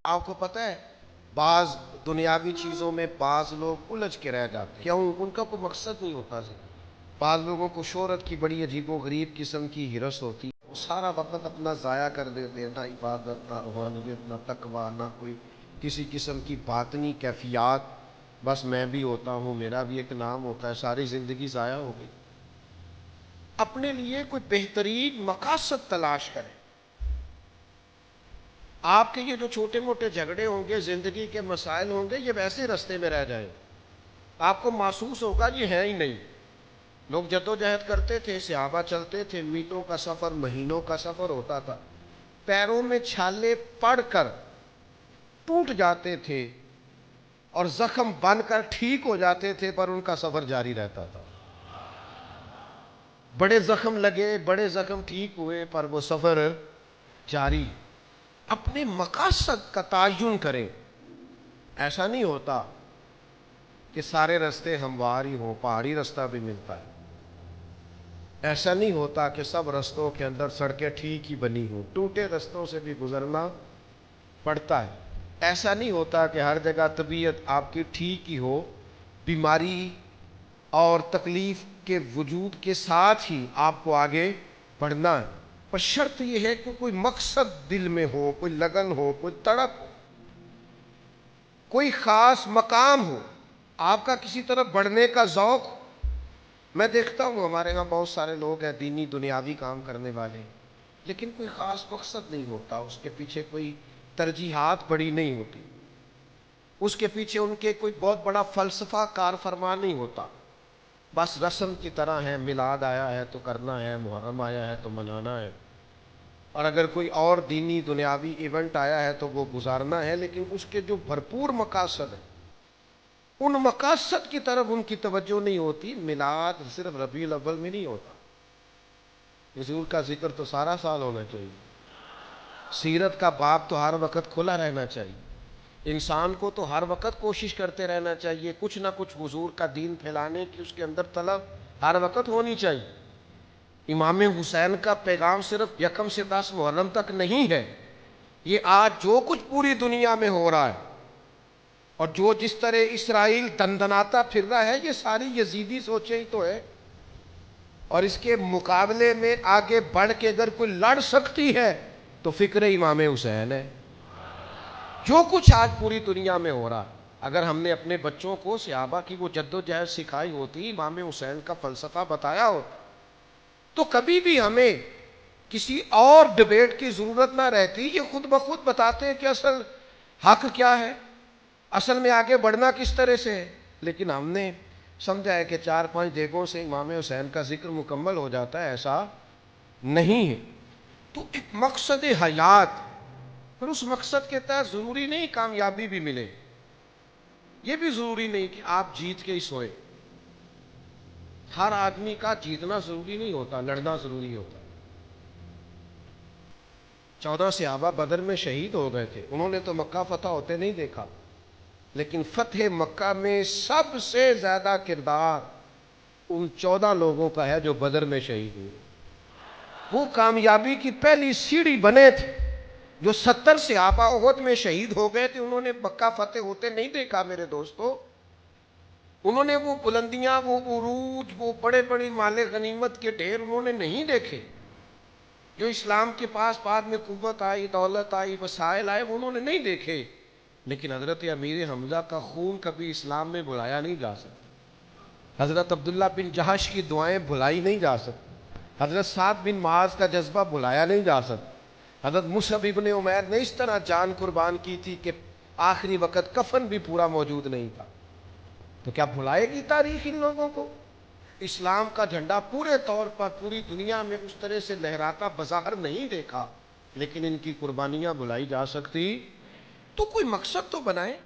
آپ کو پتہ ہے بعض دنیاوی چیزوں میں بعض لوگ الجھ کے رہ جاتے ہیں، کیوں؟ ان کا کوئی مقصد نہیں ہوتا بعض لوگوں کو شہرت کی بڑی عجیب و غریب قسم کی ہرس ہوتی ہے، وہ سارا وقت اپنا ضائع کر دیتے ہیں، نہ عبادت، نہ روحانیت، نہ تقویٰ، نہ کوئی کسی قسم کی باطنی کیفیات۔ بس میں بھی ہوتا ہوں، میرا بھی ایک نام ہوتا ہے، ساری زندگی ضائع ہو گئی۔ اپنے لیے کوئی بہترین مقاصد تلاش کریں۔ آپ کے یہ جو چھوٹے موٹے جھگڑے ہوں گے، زندگی کے مسائل ہوں گے، یہ ویسے رستے میں رہ جائیں، آپ کو محسوس ہوگا یہ ہے ہی نہیں۔ لوگ جدوجہد کرتے تھے، صحابہ چلتے تھے، میٹوں کا سفر، مہینوں کا سفر ہوتا تھا، پیروں میں چھالے پڑ کر ٹوٹ جاتے تھے اور زخم بن کر ٹھیک ہو جاتے تھے، پر ان کا سفر جاری رہتا تھا۔ بڑے زخم لگے، بڑے زخم ٹھیک ہوئے، پر وہ سفر جاری۔ اپنے مقاصد کا تعین کریں۔ ایسا نہیں ہوتا کہ سارے راستے ہموار ہی ہوں، پہاڑی راستہ بھی ملتا ہے۔ ایسا نہیں ہوتا کہ سب رستوں کے اندر سڑکیں ٹھیک ہی بنی ہوں، ٹوٹے رستوں سے بھی گزرنا پڑتا ہے۔ ایسا نہیں ہوتا کہ ہر جگہ طبیعت آپ کی ٹھیک ہی ہو، بیماری اور تکلیف کے وجود کے ساتھ ہی آپ کو آگے بڑھنا ہے۔ پر شرط یہ ہے کہ کوئی مقصد دل میں ہو، کوئی لگن ہو، کوئی تڑپ ہو، کوئی خاص مقام ہو، آپ کا کسی طرف بڑھنے کا ذوق ہو۔ میں دیکھتا ہوں ہمارے یہاں بہت سارے لوگ ہیں دینی دنیاوی کام کرنے والے، لیکن کوئی خاص مقصد نہیں ہوتا، اس کے پیچھے کوئی ترجیحات بڑی نہیں ہوتی، اس کے پیچھے ان کے کوئی بہت بڑا فلسفہ کار فرما نہیں ہوتا۔ بس رسم کی طرح ہے، میلاد آیا ہے تو کرنا ہے، محرم آیا ہے تو منانا ہے، اور اگر کوئی اور دینی دنیاوی ایونٹ آیا ہے تو وہ گزارنا ہے، لیکن اس کے جو بھرپور مقاصد ہیں ان مقاصد کی طرف ان کی توجہ نہیں ہوتی۔ میلاد صرف ربیع الاول میں نہیں ہوتا، حضور کا ذکر تو سارا سال ہونا چاہیے، سیرت کا باب تو ہر وقت کھلا رہنا چاہیے، انسان کو تو ہر وقت کوشش کرتے رہنا چاہیے، کچھ نہ کچھ حضور کا دین پھیلانے کی اس کے اندر طلب ہر وقت ہونی چاہیے۔ امام حسین کا پیغام صرف 1 سے 10 محرم تک نہیں ہے، یہ آج جو کچھ پوری دنیا میں ہو رہا ہے اور جو جس طرح اسرائیل دندناتا پھر رہا ہے، یہ ساری یزیدی سوچیں ہی تو ہے، اور اس کے مقابلے میں آگے بڑھ کے اگر کوئی لڑ سکتی ہے تو فکر امام حسین ہے۔ جو کچھ آج پوری دنیا میں ہو رہا، اگر ہم نے اپنے بچوں کو صحابہ کی وہ جدوجہد سکھائی ہوتی، امام حسین کا فلسفہ بتایا ہوتا، تو کبھی بھی ہمیں کسی اور ڈیبیٹ کی ضرورت نہ رہتی۔ یہ خود بخود بتاتے ہیں کہ اصل حق کیا ہے، اصل میں آگے بڑھنا کس طرح سے ہے، لیکن ہم نے سمجھا ہے کہ 4-5 دیگوں سے امام حسین کا ذکر مکمل ہو جاتا ہے، ایسا نہیں ہے۔ تو ایک مقصد حیات، پھر اس مقصد کے تحت ضروری نہیں کامیابی بھی ملے، یہ بھی ضروری نہیں کہ آپ جیت کے ہی سوئے، ہر آدمی کا جیتنا ضروری نہیں ہوتا، لڑنا ضروری ہوتا۔ 14 صحابہ بدر میں شہید ہو گئے تھے، انہوں نے تو مکہ فتح ہوتے نہیں دیکھا، لیکن فتح مکہ میں سب سے زیادہ کردار ان 14 لوگوں کا ہے جو بدر میں شہید ہوئے۔ وہ کامیابی کی پہلی سیڑھی بنے تھے۔ جو 70 صحابہ احد میں شہید ہو گئے تھے، انہوں نے مکہ فتح ہوتے نہیں دیکھا میرے دوستو، انہوں نے وہ بلندیاں، وہ عروج، وہ بڑے بڑے مال غنیمت کے ڈھیر انہوں نے نہیں دیکھے۔ جو اسلام کے پاس بعد میں قوت آئی، دولت آئی، وسائل آئے، وہ انہوں نے نہیں دیکھے، لیکن حضرت امیر حمزہ کا خون کبھی اسلام میں بھلایا نہیں جا سکتا، حضرت عبداللہ بن جہش کی دعائیں بھلائی نہیں جا سکتی، حضرت سعد بن معاذ کا جذبہ بھلایا نہیں جا سکتا، حضرت مصعب ابن عمیر نے اس طرح جان قربان کی تھی کہ آخری وقت کفن بھی پورا موجود نہیں تھا۔ تو کیا بھلائے گی تاریخ ان لوگوں کو؟ اسلام کا جھنڈا پورے طور پر پوری دنیا میں اس طرح سے لہراتا بظاہر نہیں دیکھا، لیکن ان کی قربانیاں بھلائی جا سکتی؟ تو کوئی مقصد تو بنائیں۔